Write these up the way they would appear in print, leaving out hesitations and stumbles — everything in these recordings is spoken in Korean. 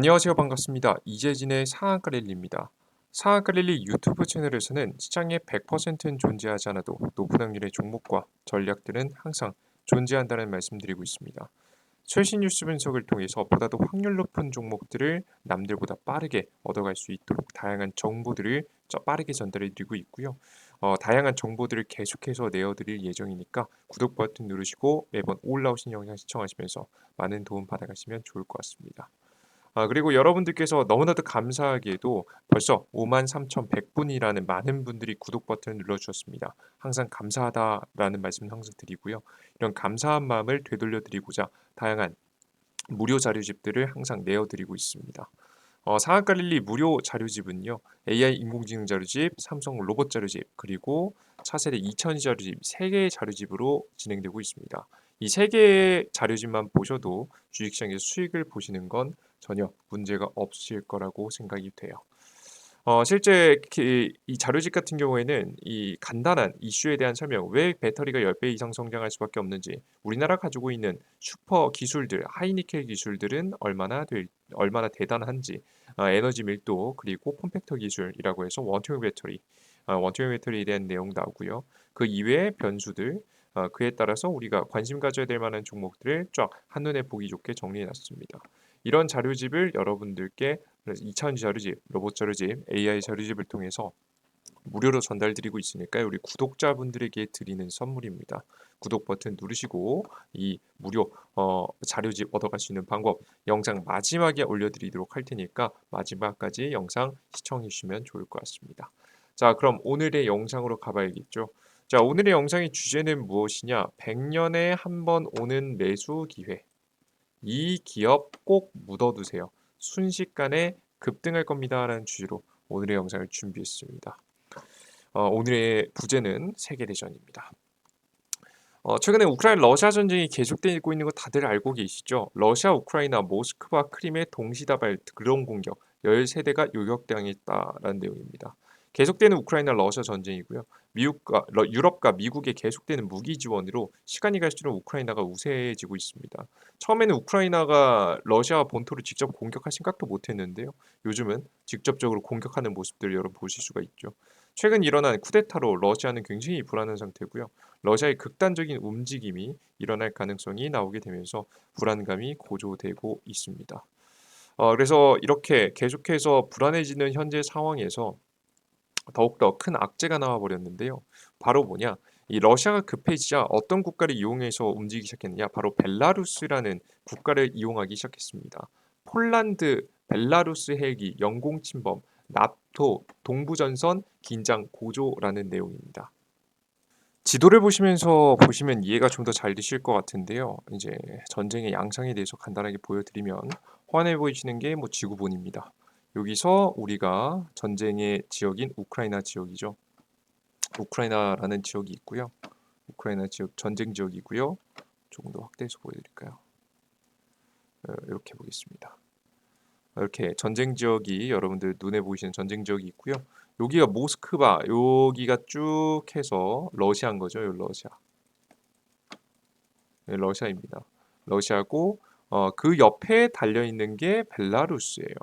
안녕하세요. 반갑습니다. 이재진의 상한가 랠리입니다. 상한가 랠리 유튜브 채널에서는 시장에 100%는 존재하지 않아도 높은 확률의 종목과 전략들은 항상 존재한다는 말씀드리고 있습니다. 최신 뉴스 분석을 통해서 보다도 확률 높은 종목들을 남들보다 빠르게 얻어갈 수 있도록 다양한 정보들을 빠르게 전달해 드리고 있고요. 다양한 정보들을 계속해서 내어드릴 예정이니까 구독 버튼 누르시고 매번 올라오신 영상 시청하시면서 많은 도움 받아가시면 좋을 것 같습니다. 그리고 여러분들께서 너무나도 감사하게도 벌써 53,100분이라는 많은 분들이 구독 버튼을 눌러주셨습니다. 항상 감사하다라는 말씀 항상 드리고요. 이런 감사한 마음을 되돌려 드리고자 다양한 무료 자료집들을 항상 내어드리고 있습니다. 상한가 릴리 무료 자료집은요. AI 인공지능 자료집, 삼성 로봇 자료집, 그리고 차세대 2000 자료집 3개의 자료집으로 진행되고 있습니다. 이 3개의 자료집만 보셔도 주식시장에서 수익을 보시는 건 전혀 문제가 없으실 거라고 생각이 돼요. 실제 이 자료집 같은 경우에는 이 간단한 이슈에 대한 설명, 왜 배터리가 10배 이상 성장할 수밖에 없는지, 우리나라가 가지고 있는 슈퍼 기술들, 하이니켈 기술들은 얼마나 대단한지, 에너지 밀도, 그리고 폼팩터 기술이라고 해서 원통형 배터리, 원통형 배터리에 대한 내용 나오고요. 그 이외의 변수들, 그에 따라서 우리가 관심 가져야 될 만한 종목들을 쫙 한눈에 보기 좋게 정리해 놨습니다. 이런 자료집을 여러분들께 2000 자료집, 로봇 자료집, AI 자료집을 통해서 무료로 전달드리고 있으니까요. 우리 구독자분들에게 드리는 선물입니다. 구독 버튼 누르시고 이 무료 자료집 얻어갈 수 있는 방법 영상 마지막에 올려드리도록 할 테니까 마지막까지 영상 시청해 주시면 좋을 것 같습니다. 자, 그럼 오늘의 영상으로 가봐야겠죠. 자, 오늘의 영상의 주제는 무엇이냐? 100년에 한 번 오는 매수 기회. 이 기업 꼭 묻어두세요. 순식간에 급등할 겁니다라는 주제로 오늘의 영상을 준비했습니다. 오늘의 부제는 세계대전입니다. 최근에 우크라이나 러시아 전쟁이 계속되고 있는 거 다들 알고 계시죠? 러시아, 우크라이나, 모스크바, 크림의 동시다발 드론 공격 13대가 요격당했다라는 내용입니다. 계속되는 우크라이나 러시아 전쟁이고요. 유럽과 미국의 계속되는 무기 지원으로 시간이 갈수록 우크라이나가 우세해지고 있습니다. 처음에는 우크라이나가 러시아 본토를 직접 공격할 생각도 못했는데요. 요즘은 직접적으로 공격하는 모습들을 여러분 보실 수가 있죠. 최근 일어난 쿠데타로 러시아는 굉장히 불안한 상태고요. 러시아의 극단적인 움직임이 일어날 가능성이 나오게 되면서 불안감이 고조되고 있습니다. 그래서 이렇게 계속해서 불안해지는 현재 상황에서 더욱더 큰 악재가 나와 버렸는데요. 바로 뭐냐? 이 러시아가 급해지자 어떤 국가를 이용해서 움직이기 시작했느냐? 바로 벨라루스라는 국가를 이용하기 시작했습니다. 폴란드, 벨라루스 헬기, 영공 침범, 나토, 동부전선 긴장 고조라는 내용입니다. 지도를 보시면 이해가 좀 더 잘 되실 것 같은데요. 이제 전쟁의 양상에 대해서 간단하게 보여드리면 화면에 보이시는 게 뭐 지구본입니다. 여기서 우리가 전쟁의 지역인 우크라이나 지역이죠. 우크라이나라는 지역이 있고요. 우크라이나 지역 전쟁 지역이고요. 조금 더 확대해서 보여드릴까요? 이렇게 보겠습니다. 이렇게 전쟁 지역이 여러분들 눈에 보이시는 전쟁 지역이 있고요. 여기가 모스크바, 여기가 쭉 해서 러시아인 거죠. 요 러시아. 네, 러시아입니다. 러시아고 그 옆에 달려 있는 게 벨라루스예요.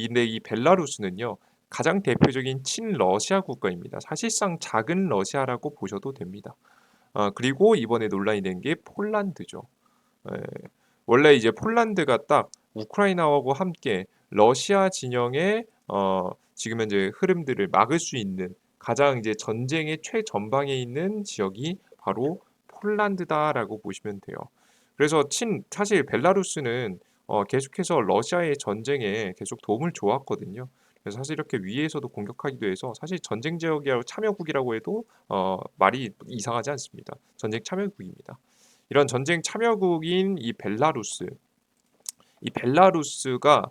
근데 이 벨라루스는요. 가장 대표적인 친러시아 국가입니다. 사실상 작은 러시아라고 보셔도 됩니다. 그리고 이번에 논란이 된 게 폴란드죠. 예, 원래 이제 폴란드가 딱 우크라이나하고 함께 러시아 진영의 지금 현재 흐름들을 막을 수 있는 가장 이제 전쟁의 최전방에 있는 지역이 바로 폴란드다라고 보시면 돼요. 그래서 사실 벨라루스는 계속해서 러시아의 전쟁에 계속 도움을 줘왔거든요. 그래서 사실 이렇게 위에서도 공격하기도 해서 사실 전쟁 지역이라고 참여국이라고 해도 말이 이상하지 않습니다. 전쟁 참여국입니다. 이런 전쟁 참여국인 이 벨라루스가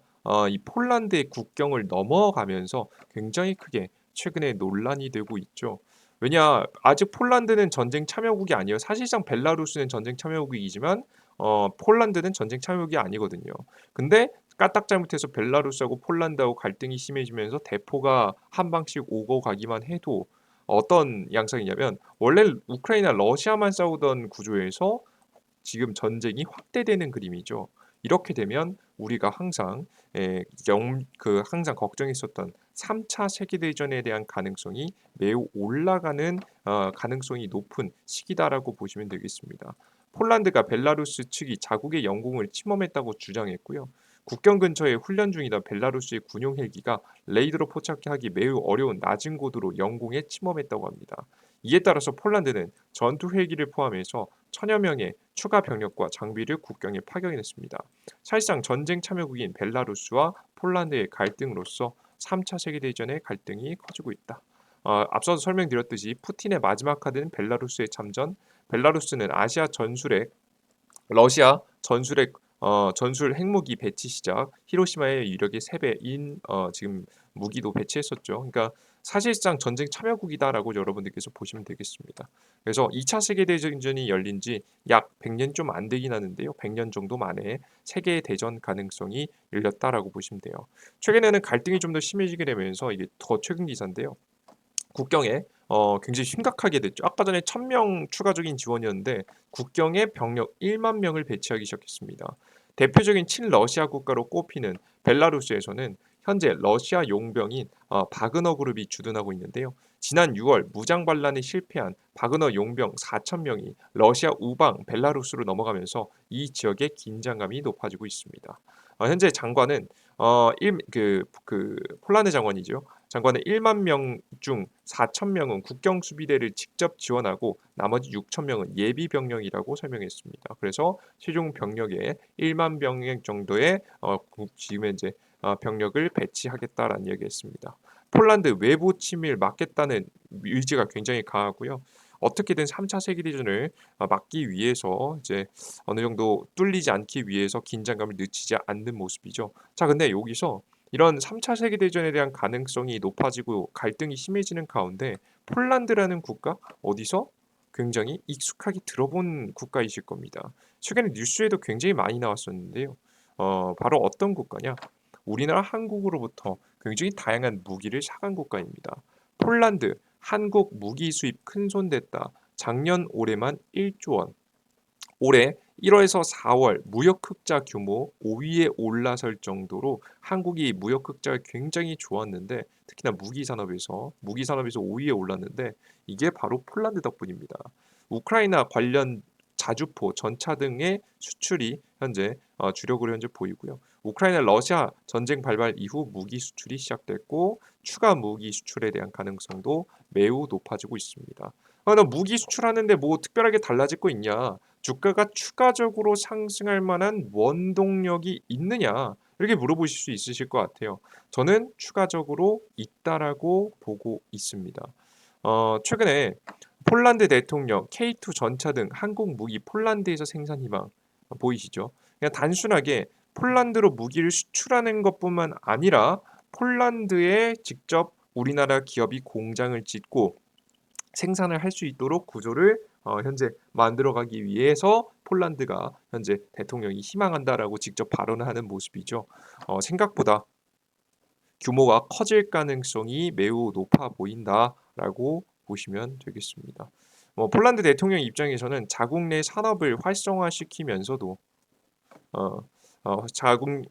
이 폴란드의 국경을 넘어가면서 굉장히 크게 최근에 논란이 되고 있죠. 왜냐, 아직 폴란드는 전쟁 참여국이 아니에요. 사실상 벨라루스는 전쟁 참여국이지만 폴란드는 전쟁 참여국이 아니거든요. 근데 까딱 잘못해서 벨라루스하고 폴란드하고 갈등이 심해지면서 대포가 한 방씩 오고 가기만 해도 어떤 양상이냐면 원래 우크라이나 러시아만 싸우던 구조에서 지금 전쟁이 확대되는 그림이죠. 이렇게 되면 우리가 항상 항상 걱정했었던 3차 세계대전에 대한 가능성이 매우 올라가는 가능성이 높은 시기다라고 보시면 되겠습니다. 폴란드가 벨라루스 측이 자국의 영공을 침범했다고 주장했고요. 국경 근처에 훈련 중이던 벨라루스의 군용 헬기가 레이더로 포착하기 매우 어려운 낮은 고도로 영공에 침범했다고 합니다. 이에 따라서 폴란드는 전투 헬기를 포함해서 천여 명의 추가 병력과 장비를 국경에 파견했습니다. 사실상 전쟁 참여국인 벨라루스와 폴란드의 갈등으로서 3차 세계대전의 갈등이 커지고 있다. 앞서서 설명드렸듯이 푸틴의 마지막 카드는 벨라루스의 참전. 벨라루스는 아시아 전술핵, 러시아 전술핵 전술 핵무기 배치 시작, 히로시마의 유력의 3배인 지금 무기도 배치했었죠. 그러니까 사실상 전쟁 참여국이다라고 여러분들께서 보시면 되겠습니다. 그래서 2차 세계대전이 열린 지 약 100년 좀 안 되긴 하는데요. 100년 정도 만에 세계 대전 가능성이 열렸다라고 보시면 돼요. 최근에는 갈등이 좀 더 심해지게 되면서 이게 더 최근 기사인데요. 국경에 굉장히 심각하게 됐죠. 아까 전에 1,000명 추가적인 지원이었는데 국경에 병력 1만 명을 배치하기 시작했습니다. 대표적인 친러시아 국가로 꼽히는 벨라루스에서는 현재 러시아 용병인 바그너 그룹이 주둔하고 있는데요. 지난 6월 무장 반란에 실패한 바그너 용병 4천 명이 러시아 우방 벨라루스로 넘어가면서 이 지역의 긴장감이 높아지고 있습니다. 현재 장관은 폴란드 장관이죠. 장관은 1만 명 중 4천 명은 국경 수비대를 직접 지원하고 나머지 6천 명은 예비 병력이라고 설명했습니다. 그래서 최종 병력의 1만 병력 정도의 지금 현재 병력을 배치하겠다라는 이야기했습니다. 폴란드 외부 침입을 막겠다는 의지가 굉장히 강하고요. 어떻게든 3차 세계대전을 막기 위해서 이제 어느 정도 뚫리지 않기 위해서 긴장감을 늦추지 않는 모습이죠. 자, 근데 여기서 이런 3차 세계대전에 대한 가능성이 높아지고 갈등이 심해지는 가운데 폴란드라는 국가 어디서 굉장히 익숙하게 들어본 국가이실 겁니다. 최근에 뉴스에도 굉장히 많이 나왔었는데요. 바로 어떤 국가냐? 우리나라 한국으로부터 굉장히 다양한 무기를 사간 국가입니다. 폴란드, 한국 무기 수입 큰손댔다. 작년 올해만 1조 원. 올해 1월에서 4월 무역 흑자 규모 5위에 올라설 정도로 한국이 무역 흑자가 굉장히 좋았는데 특히나 무기 산업에서 5위에 올랐는데 이게 바로 폴란드 덕분입니다. 우크라이나 관련 자주포, 전차 등의 수출이 현재 주력으로 현재 보이고요. 우크라이나 러시아 전쟁 발발 이후 무기 수출이 시작됐고 추가 무기 수출에 대한 가능성도 매우 높아지고 있습니다. 너 무기 수출하는데 뭐 특별하게 달라질 거 있냐? 주가가 추가적으로 상승할 만한 원동력이 있느냐? 이렇게 물어보실 수 있으실 것 같아요. 저는 추가적으로 있다라고 보고 있습니다. 최근에 폴란드 대통령 K2 전차 등 한국 무기 폴란드에서 생산 희망 보이시죠? 그냥 단순하게 폴란드로 무기를 수출하는 것뿐만 아니라 폴란드에 직접 우리나라 기업이 공장을 짓고 생산을 할 수 있도록 구조를 현재 만들어가기 위해서 폴란드가 현재 대통령이 희망한다라고 직접 발언을 하는 모습이죠. 생각보다 규모가 커질 가능성이 매우 높아 보인다라고 보시면 되겠습니다. 폴란드 대통령 입장에서는 자국 내 산업을 활성화시키면서도 어, 자국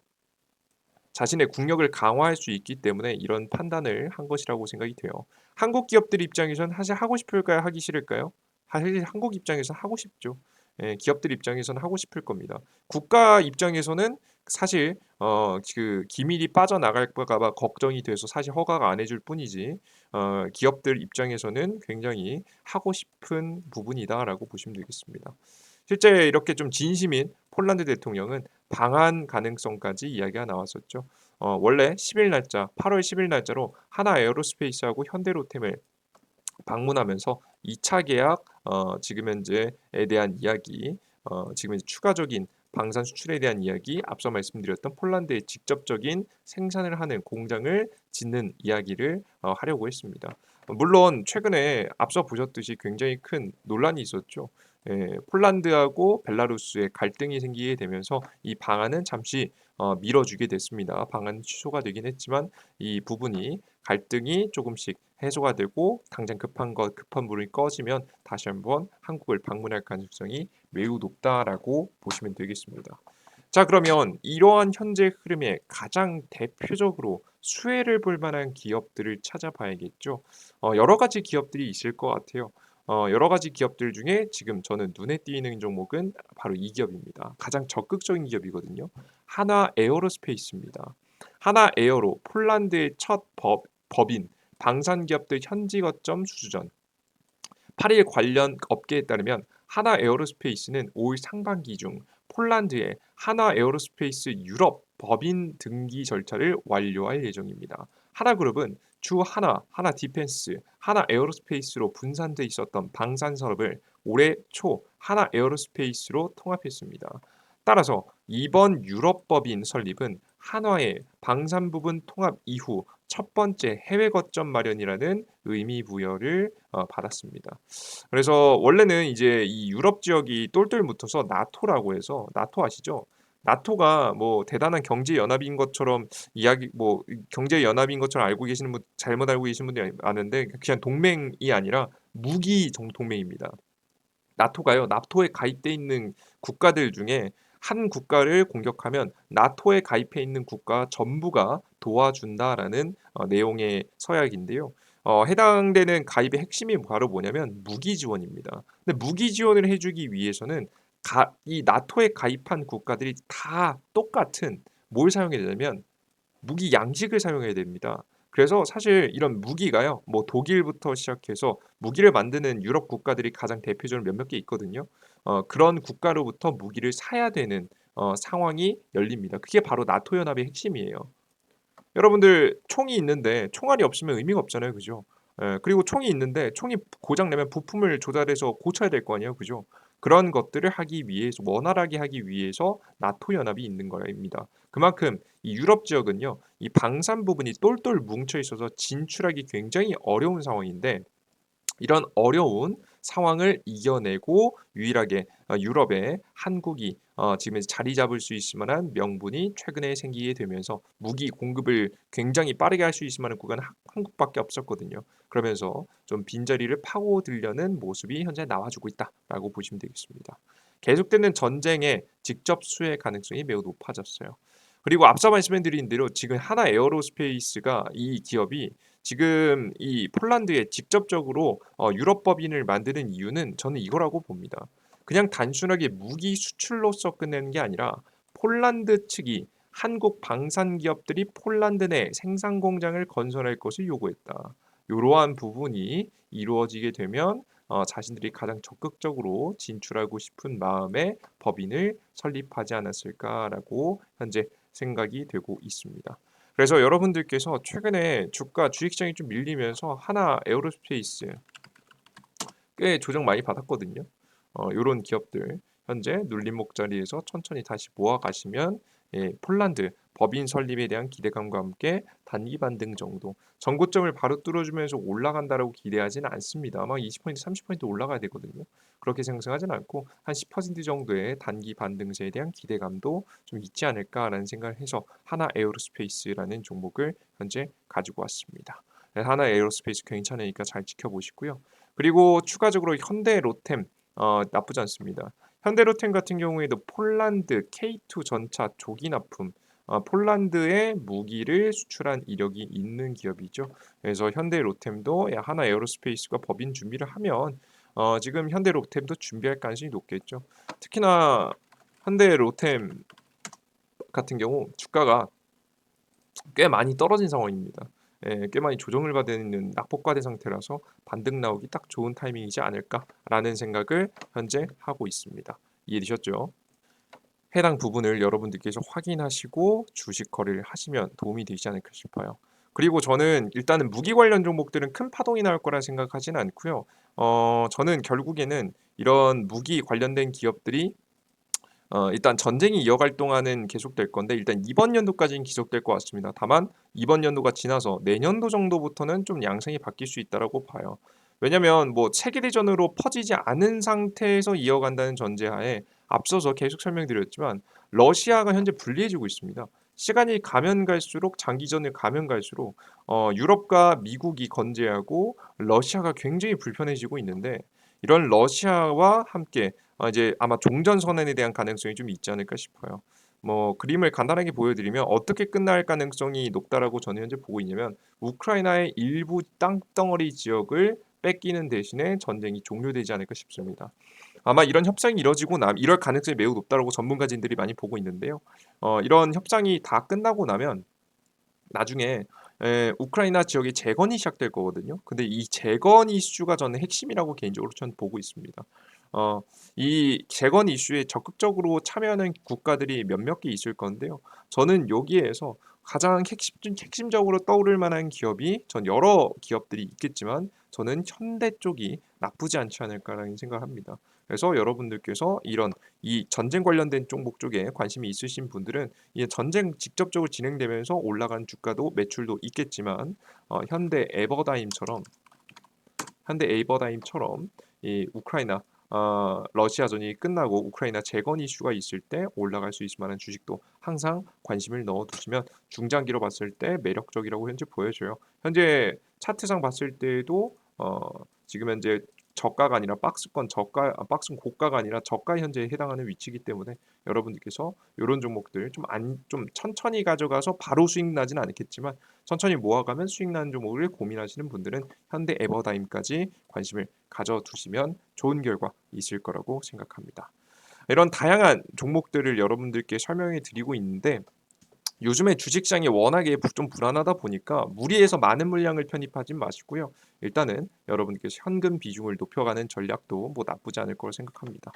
자신의 국력을 강화할 수 있기 때문에 이런 판단을 한 것이라고 생각이 돼요. 한국 기업들 입장에서는 사실 하고 싶을까요? 하기 싫을까요? 사실 한국 입장에서 하고 싶죠. 예, 기업들 입장에서는 하고 싶을 겁니다. 국가 입장에서는 사실 그 기밀이 빠져나갈까 봐 걱정이 돼서 사실 허가가 안 해줄 뿐이지 기업들 입장에서는 굉장히 하고 싶은 부분이다라고 보시면 되겠습니다. 실제 이렇게 좀 진심인 폴란드 대통령은 방한 가능성까지 이야기가 나왔었죠. 원래 10일 날짜, 8월 10일 날짜로 하나 에어로스페이스하고 현대로템을 방문하면서 2차 계약 지금 현재에 대한 이야기, 지금 현재 추가적인 방산 수출에 대한 이야기, 앞서 말씀드렸던 폴란드의 직접적인 생산을 하는 공장을 짓는 이야기를 하려고 했습니다. 물론 최근에 앞서 보셨듯이 굉장히 큰 논란이 있었죠. 폴란드하고 벨라루스의 갈등이 생기게 되면서 이 방안은 잠시 미뤄주게 됐습니다. 방안 취소가 되긴 했지만 이 부분이 갈등이 조금씩 해소가 되고 당장 급한 불이 꺼지면 다시 한번 한국을 방문할 가능성이 매우 높다라고 보시면 되겠습니다. 자, 그러면 이러한 현재 흐름에 가장 대표적으로 수혜를 볼 만한 기업들을 찾아봐야겠죠. 여러 가지 기업들이 있을 것 같아요. 여러 가지 기업들 중에 지금 저는 눈에 띄는 종목은 바로 이 기업입니다. 가장 적극적인 기업이거든요. 하나 에어로스페이스입니다. 하나 에어로 폴란드의 첫 법인 방산 기업들 현지 거점 수주전 8일 관련 업계에 따르면 하나 에어로스페이스는 올 상반기 중 폴란드의 하나 에어로스페이스 유럽 법인 등기 절차를 완료할 예정입니다. 하나그룹은 주 하나 디펜스, 하나 에어로스페이스로 분산돼 있었던 방산 사업을 올해 초 하나 에어로스페이스로 통합했습니다. 따라서 이번 유럽 법인 설립은 한화의 방산 부분 통합 이후 첫 번째 해외 거점 마련이라는 의미 부여를 받았습니다. 그래서 원래는 이제 이 유럽 지역이 똘똘 묻어서 나토라고 해서 나토 아시죠? 나토가 뭐 대단한 경제 연합인 것처럼 이야기 뭐 경제 연합인 것처럼 알고 계시는 분 잘못 알고 계시는 분들이 많은데 그냥 동맹이 아니라 무기 동맹입니다. 나토가요. 나토에 가입돼 있는 국가들 중에 한 국가를 공격하면 나토에 가입해 있는 국가 전부가 도와준다라는 내용의 서약인데요. 해당되는 가입의 핵심이 바로 뭐냐면 무기 지원입니다. 근데 무기 지원을 해주기 위해서는 이 나토에 가입한 국가들이 다 똑같은 뭘 사용해야 되냐면 무기 양식을 사용해야 됩니다. 그래서 사실 이런 무기가요. 뭐 독일부터 시작해서 무기를 만드는 유럽 국가들이 가장 대표적으로 몇몇 개 있거든요. 그런 국가로부터 무기를 사야 되는 상황이 열립니다. 그게 바로 나토 연합의 핵심이에요. 여러분들 총이 있는데 총알이 없으면 의미가 없잖아요. 그죠? 그리고 총이 있는데 총이 고장 나면 부품을 조달해서 고쳐야 될 거 아니에요. 그죠? 그런 것들을 하기 위해서 원활하게 하기 위해서 나토 연합이 있는 거입니다. 그만큼 이 유럽 지역은요. 이 방산 부분이 똘똘 뭉쳐 있어서 진출하기 굉장히 어려운 상황인데 이런 어려운 상황을 이겨내고 유일하게 유럽에 한국이 지금 자리 잡을 수 있을 만한 명분이 최근에 생기게 되면서 무기 공급을 굉장히 빠르게 할 수 있을 만한 국가는 한국밖에 없었거든요. 그러면서 좀 빈자리를 파고들려는 모습이 현재 나와주고 있다라고 보시면 되겠습니다. 계속되는 전쟁의 직접 수혜 가능성이 매우 높아졌어요. 그리고 앞서 말씀드린 대로 지금 하나 에어로스페이스가 이 기업이 지금 이 폴란드에 직접적으로 유럽 법인을 만드는 이유는 저는 이거라고 봅니다. 그냥 단순하게 무기 수출로서 끝내는 게 아니라 폴란드 측이 한국 방산 기업들이 폴란드 내 생산 공장을 건설할 것을 요구했다. 이러한 부분이 이루어지게 되면 자신들이 가장 적극적으로 진출하고 싶은 마음에 법인을 설립하지 않았을까라고 현재 생각이 되고 있습니다. 그래서 여러분들께서 최근에 주가 주식시장이 좀 밀리면서 하나 에어로스페이스 꽤 조정 많이 받았거든요. 요런 기업들 현재 눌림목 자리에서 천천히 다시 모아 가시면 폴란드 법인 설립에 대한 기대감과 함께 단기 반등 정도 전고점을 바로 뚫어주면서 올라간다라고 기대하지는 않습니다. 아마 20% 30% 올라가야 되거든요. 그렇게 생각하지는 않고 한 10% 정도의 단기 반등세에 대한 기대감도 좀 있지 않을까라는 생각을 해서 하나 에어로스페이스라는 종목을 현재 가지고 왔습니다. 하나 에어로스페이스 괜찮으니까 잘 지켜보시고요. 그리고 추가적으로 현대 로템 나쁘지 않습니다. 현대로템 같은 경우에도 폴란드 K2 전차 조기 납품 폴란드에 무기를 수출한 이력이 있는 기업이죠. 그래서 현대로템도 하나 에어로스페이스가 법인 준비를 하면 지금 현대로템도 준비할 가능성이 높겠죠. 특히나 현대로템 같은 경우 주가가 꽤 많이 떨어진 상황입니다. 꽤 많이 조정을 받는 낙폭과대 상태라서 반등 나오기 딱 좋은 타이밍이지 않을까라는 생각을 현재 하고 있습니다. 이해되셨죠? 해당 부분을 여러분들께서 확인하시고 주식 거래를 하시면 도움이 되지 않을까 싶어요. 그리고 저는 일단은 무기 관련 종목들은 큰 파동이 나올 거라 생각하지는 않고요. 저는 결국에는 이런 무기 관련된 기업들이 일단 전쟁이 이어갈 동안은 계속될 건데 일단 이번 연도까지는 지속될 것 같습니다. 다만 이번 연도가 지나서 내년도 정도부터는 좀 양상이 바뀔 수 있다라고 봐요. 왜냐면 뭐 세계 대전으로 퍼지지 않은 상태에서 이어간다는 전제하에 앞서서 계속 설명드렸지만 러시아가 현재 불리해지고 있습니다. 시간이 가면 갈수록 장기전을 가면 갈수록 유럽과 미국이 건재하고 러시아가 굉장히 불편해지고 있는데 이런 러시아와 함께 이제 아마 종전 선언에 대한 가능성이 좀 있지 않을까 싶어요. 뭐 그림을 간단하게 보여드리면 어떻게 끝날 가능성이 높다라고 저는 현재 보고 있냐면 우크라이나의 일부 땅덩어리 지역을 뺏기는 대신에 전쟁이 종료되지 않을까 싶습니다. 아마 이런 협상이 이뤄지고 나면 이럴 가능성이 매우 높다라고 전문가진들이 많이 보고 있는데요. 이런 협상이 다 끝나고 나면 나중에 우크라이나 지역의 재건이 시작될 거거든요. 근데 이 재건 이슈가 저는 핵심이라고 개인적으로 저는 보고 있습니다. 어, 이 재건 이슈에 적극적으로 참여하는 국가들이 몇몇 개 있을 건데요. 저는 여기에서 가장 핵심적으로 떠오를 만한 기업이 전 여러 기업들이 있겠지만 저는 현대 쪽이 나쁘지 않지 않을까라는 생각을 합니다. 그래서 여러분들께서 이런 이 전쟁 관련된 종목 쪽에 관심이 있으신 분들은 이 전쟁 직접적으로 진행되면서 올라간 주가도 매출도 있겠지만 현대 에버다임처럼 이 우크라이나 러시아전이 끝나고 우크라이나 재건 이슈가 있을 때 올라갈 수 있을 만한 주식도 항상 관심을 넣어두시면 중장기로 봤을 때 매력적이라고 현재 보여져요. 현재 차트상 봤을 때도 지금 현재 저가가 아니라 박스권 고가가 아니라 저가 현재에 해당하는 위치이기 때문에 여러분들께서 이런 종목들 좀 천천히 가져가서 바로 수익 나지는 않겠지만 천천히 모아가면 수익 나는 종목을 고민하시는 분들은 현대 에버다임까지 관심을 가져두시면 좋은 결과 있을 거라고 생각합니다. 이런 다양한 종목들을 여러분들께 설명해 드리고 있는데 요즘에 주식시장이 워낙에 좀 불안하다 보니까 무리해서 많은 물량을 편입하지 마시고요. 일단은 여러분께서 현금 비중을 높여가는 전략도 뭐 나쁘지 않을 거라 생각합니다.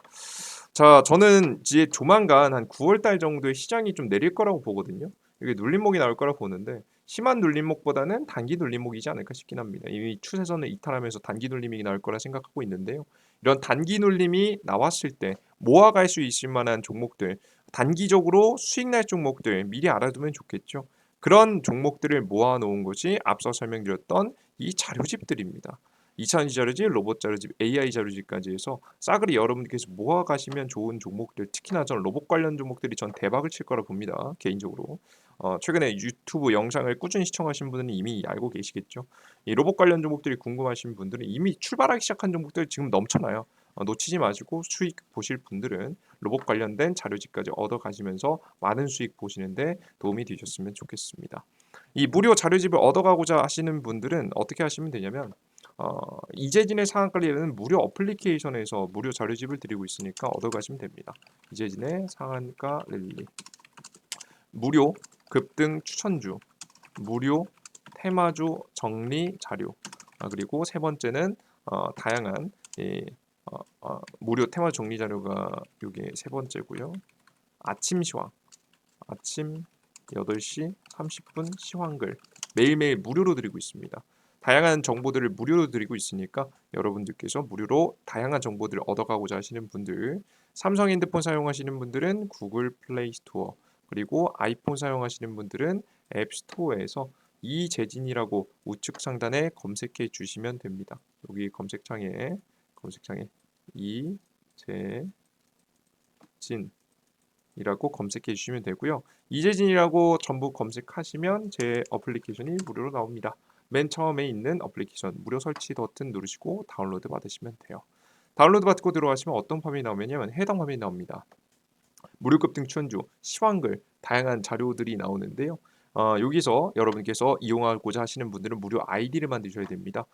자, 저는 이제 조만간 한 9월 달 정도에 시장이 좀 내릴 거라고 보거든요. 이게 눌림목이 나올 거라 보는데 심한 눌림목보다는 단기 눌림목이지 않을까 싶긴 합니다. 이미 추세선을 이탈하면서 단기 눌림이 나올 거라 생각하고 있는데요. 이런 단기 눌림이 나왔을 때 모아갈 수 있을 만한 종목들, 단기적으로 수익 날 종목들 미리 알아두면 좋겠죠. 그런 종목들을 모아놓은 것이 앞서 설명드렸던 이 자료집들입니다. 2차전지 자료집, 로봇 자료집, AI 자료집까지 해서 싸그리 여러분께서 모아가시면 좋은 종목들, 특히나 전 로봇 관련 종목들이 전 대박을 칠 거라 봅니다. 개인적으로. 최근에 유튜브 영상을 꾸준히 시청하신 분은 이미 알고 계시겠죠. 이 로봇 관련 종목들이 궁금하신 분들은 이미 출발하기 시작한 종목들 지금 넘쳐나요. 놓치지 마시고 수익 보실 분들은 로봇 관련된 자료집까지 얻어 가시면서 많은 수익 보시는데 도움이 되셨으면 좋겠습니다. 이 무료 자료집을 얻어가고자 하시는 분들은 어떻게 하시면 되냐면 이재진의 상한가리라는 무료 어플리케이션에서 무료 자료집을 드리고 있으니까 얻어가시면 됩니다. 이재진의 상한가 랠리 무료 급등 추천주 무료 테마주 정리 자료 그리고 세 번째는 다양한 무료 테마 정리 자료가 이게 세 번째고요. 아침 시황 아침 8시 30분 시황글 매일매일 무료로 드리고 있습니다. 다양한 정보들을 무료로 드리고 있으니까 여러분들께서 무료로 다양한 정보들을 얻어가고자 하시는 분들 삼성 핸드폰 사용하시는 분들은 구글 플레이 스토어 그리고 아이폰 사용하시는 분들은 앱 스토어에서 이재진이라고 우측 상단에 검색해 주시면 됩니다. 여기 검색창에 이재진 이라고 검색해 주시면 되고요. 이재진이라고 전부 검색하시면 제 어플리케이션이 무료로 나옵니다. 맨 처음에 있는 어플리케이션 무료 설치 버튼 누르시고 다운로드 받으시면 돼요. 다운로드 받고 들어가시면 어떤 화면이 나오냐면 해당 화면이 나옵니다. 무료급 등 추천주, 시황글, 다양한 자료들이 나오는데요. 여기서 여러분께서 이용하고자 하시는 분들은 무료 아이디를 만드셔야 됩니다.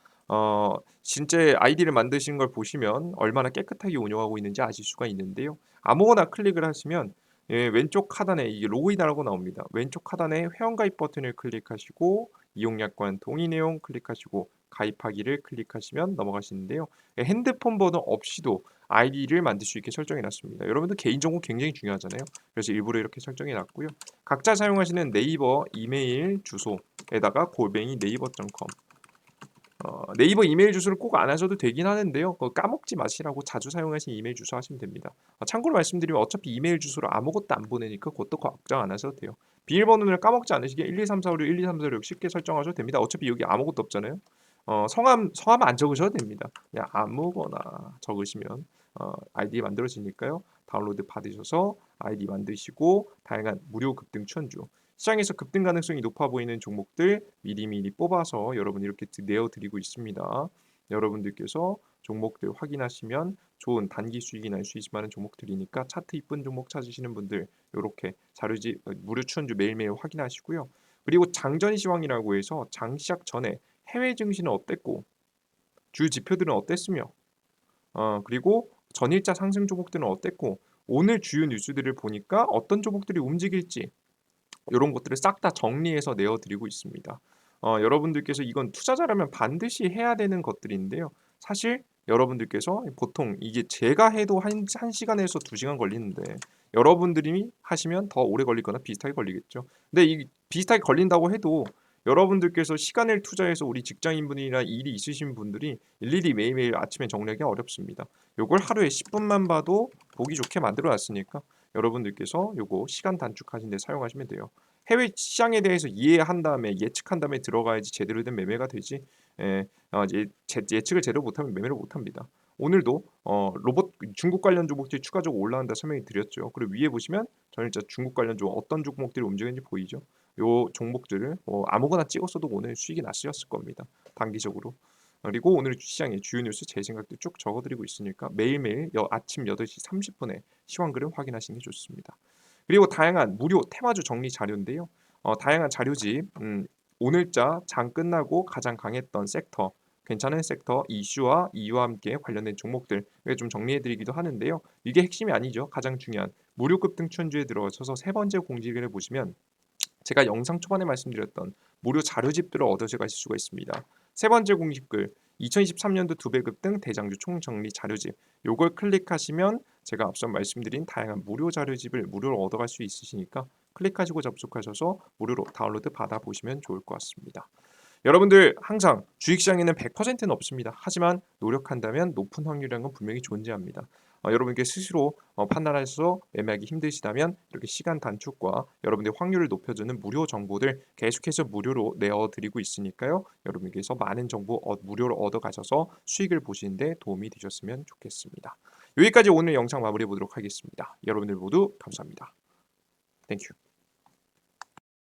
진짜 아이디를 만드신 걸 보시면 얼마나 깨끗하게 운영하고 있는지 아실 수가 있는데요. 아무거나 클릭을 하시면 왼쪽 하단에 이게 로그인하라고 나옵니다. 왼쪽 하단에 회원가입 버튼을 클릭하시고 이용약관 동의 내용 클릭하시고 가입하기를 클릭하시면 넘어가시는데요. 핸드폰 번호 없이도 아이디를 만들 수 있게 설정해 놨습니다. 여러분들 개인정보 굉장히 중요하잖아요. 그래서 일부러 이렇게 설정해 놨고요. 각자 사용하시는 네이버 이메일 주소에다가 골뱅이 네이버.com 네이버 이메일 주소를 꼭 안 하셔도 되긴 하는데요. 그거 까먹지 마시라고 자주 사용하시는 이메일 주소 하시면 됩니다. 참고로 말씀드리면 어차피 이메일 주소로 아무것도 안 보내니까 그것도 걱정 안 하셔도 돼요. 비밀번호를 까먹지 않으시게 1, 2, 3, 4, 5, 6, 1, 2, 3, 4, 5, 6 쉽게 설정하셔도 됩니다. 어차피 여기 아무것도 없잖아요. 성함 안 적으셔도 됩니다. 그냥 아무거나 적으시면 아이디 만들어지니까요. 다운로드 받으셔서 아이디 만드시고 다양한 무료 급등 추천주 시장에서 급등 가능성이 높아 보이는 종목들 미리미리 뽑아서 여러분 이렇게 내어드리고 있습니다. 여러분들께서 종목들 확인하시면 좋은 단기 수익이 날 수 있을 만한 종목들이니까 차트 이쁜 종목 찾으시는 분들 요렇게 자료집 무료 추천주 매일매일 확인하시고요. 그리고 장전 시황이라고 해서 장 시작 전에 해외 증시는 어땠고 주요 지표들은 어땠으며 그리고 전일자 상승 종목들은 어땠고 오늘 주요 뉴스들을 보니까 어떤 종목들이 움직일지 요런 것들을 싹 다 정리해서 내어 드리고 있습니다. 여러분들께서 이건 투자자라면 반드시 해야 되는 것들인데요. 사실 여러분들께서 보통 이게 제가 해도 한 시간에서 2시간 걸리는데 여러분들이 하시면 더 오래 걸리거나 비슷하게 걸리겠죠. 근데 이 비슷하게 걸린다고 해도 여러분들께서 시간을 투자해서 우리 직장인분이나 일이 있으신 분들이 일일이 매일매일 아침에 정리하기 어렵습니다. 요걸 하루에 10분만 봐도 보기 좋게 만들어 놨으니까 여러분들께서 요거 시간 단축하신 데 사용하시면 돼요. 해외 시장에 대해서 이해한 다음에 예측한 다음에 들어가야지 제대로 된 매매가 되지. 예측을 제대로 못하면 매매를 못합니다. 오늘도 로봇 중국 관련 종목들이 추가적으로 올라온다 설명이 드렸죠. 그리고 위에 보시면 전일자 중국 관련 종목 어떤 종목들이 움직이는지 보이죠. 요 종목들을 아무거나 찍었어도 오늘 수익이 났었을 겁니다. 단기적으로. 그리고 오늘 시장의 주요 뉴스 제 생각도 쭉 적어드리고 있으니까 매일매일 아침 8시 30분에 시황글을 확인하시는 게 좋습니다. 그리고 다양한 무료 테마주 정리 자료인데요. 다양한 자료집 오늘자 장 끝나고 가장 강했던 섹터 괜찮은 섹터 이슈와 이유와 함께 관련된 종목들 좀 정리해드리기도 하는데요. 이게 핵심이 아니죠. 가장 중요한 무료급 등촌주에 들어가셔서 세 번째 공지를 보시면 제가 영상 초반에 말씀드렸던 무료 자료집들을 얻어가실 수가 있습니다. 세 번째 공식글 2023년도 2배급 등 대장주 총정리 자료집 요걸 클릭하시면 제가 앞서 말씀드린 다양한 무료 자료집을 무료로 얻어갈 수 있으시니까 클릭하시고 접속하셔서 무료로 다운로드 받아보시면 좋을 것 같습니다. 여러분들 항상 주식시장에는 100%는 없습니다. 하지만 노력한다면 높은 확률이라는 건 분명히 존재합니다. 여러분께 스스로 판단하셔서 매매하기 힘드시다면 이렇게 시간 단축과 여러분들의 확률을 높여주는 무료 정보들 계속해서 무료로 내어드리고 있으니까요. 여러분께서 많은 정보 무료로 얻어가셔서 수익을 보시는데 도움이 되셨으면 좋겠습니다. 여기까지 오늘 영상 마무리해 보도록 하겠습니다. 여러분들 모두 감사합니다. 땡큐.